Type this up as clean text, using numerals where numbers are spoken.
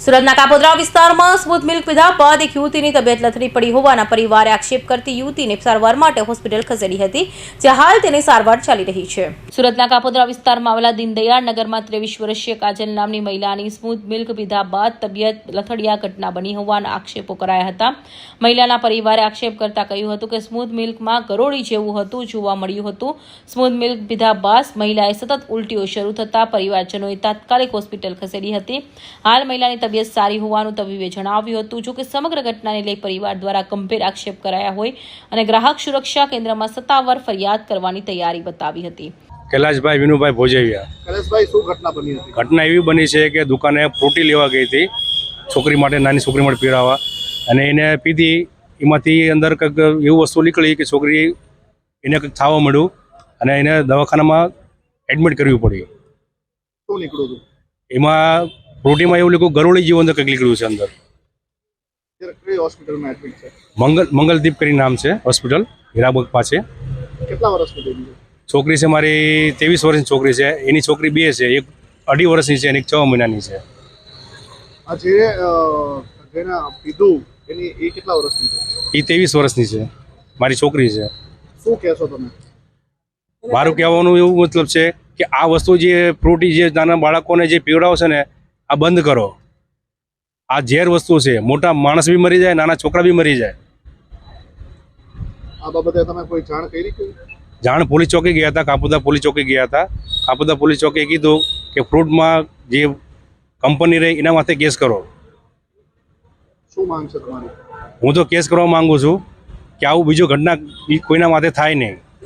સુરતના કાપોદ્રા વિસ્તારમાં smooth milk પીધા બાદ એક યુવતીની તબિયત લથડી પડી હોવાના પરિવારે આક્ષેપ કરતી યુવતીને સારવાર માટે હોસ્પિટલ ખસેડી હતી, જ્યાં હાલ તેની સારવાર ચાલી રહી છે। સુરતના કાપોદ્રા વિસ્તારમાં આવેલા દીનદયાળ નગરમાં 23 વર્ષીય કાજલ નામની મહિલાની સ્મૂધ મિલ્ક પીધા બાદ તબિયત લથડિયા ઘટના બની હોવાના આક્ષેપો કરાયા હતા। મહિલાના પરિવારે આક્ષેપ કરતા કહ્યું હતું કે સ્મૂધ મિલ્કમાં ગરોળી જેવું હતું જોવા મળ્યું હતું। સ્મૂધ મિલ્ક પીધા બાદ મહિલાએ સતત ઉલટીઓ શરૂ થતા પરિવારજનોએ તાત્કાલિક હોસ્પિટલ ખસેડી હતી। હાલ મહિલાની તબિયત સારી હોવાનું તબીબે જણાવ્યું હતું। જો કે સમગ્ર ઘટનાને લઈ પરિવાર દ્વારા ગંભીર આક્ષેપ કરાયા હોય અને ગ્રાહક સુરક્ષા કેન્દ્રમાં સત્તાવાર ફરિયાદ કરવાની તૈયારી બતાવી હતી। कैलाशभाई विनुभाई भोजैया। कैलाशभाई શું ઘટના બની હતી? ઘટના એવી બની છે કે દુકાને ફ્રૂટી લેવા ગઈ હતી છોકરી માટે, નાની છોકરી માટે પીવડાવવા, અને એને પીધી, એમાંથી અંદર કંઈક એવું વસ્તુ નીકળી કે છોકરી એને કંઈક થવા મળ્યું અને એને દવાખાનામાં એડમિટ કરવી પડી। શું નીકળ્યું હતું? એમાં ફ્રૂટીમાં એવું લખ્યું ગરોળી જેવું અંદર કંઈક નીકળ્યું છે અંદર। કઈ હોસ્પિટલમાં એડમિટ છે? મંગલદીપ કરી નામ છે હોસ્પિટલ, હીરાબગ પાસે। કેટલા વર્ષની બેબી છે? છોકરી છે મારી 23 વર્ષની છોકરી છે, એની છોકરી 2 છે, એક 2.5 વર્ષની છે અને એક 6 મહિનાની છે। આ જેને પીધું એની એ કેટલા વર્ષની છે? એ 23 વર્ષની છે, મારી છોકરી છે। શું કહેશો તમે? મારું કહેવાનું એવું મતલબ છે કે આ વસ્તુ જે ફ્રૂટી જે નાના બાળકોને જે પીવડાવો છે ને, આ બંધ કરો। આ ઝેર વસ્તુ છે, મોટા માણસ બી મરી જાય, નાના છોકરા બી મરી જાય। આ બાબતે તમે કોઈ જાણ કરી કે? જાણ પોલીસ ચોકી ગયા હતા, કાપોદ્રા પોલીસ ચોકી ગયા હતા। કાપોદ્રા પોલીસ ચોકીએ કીધું કે ફ્રૂટમાં જે કંપની રહી એના માથે કેસ કરો। શું માંગ છે તમારી? હું તો કેસ કરવા માંગુ છું કે આવું બીજો ઘટના કોઈના માથે થાય નહીં।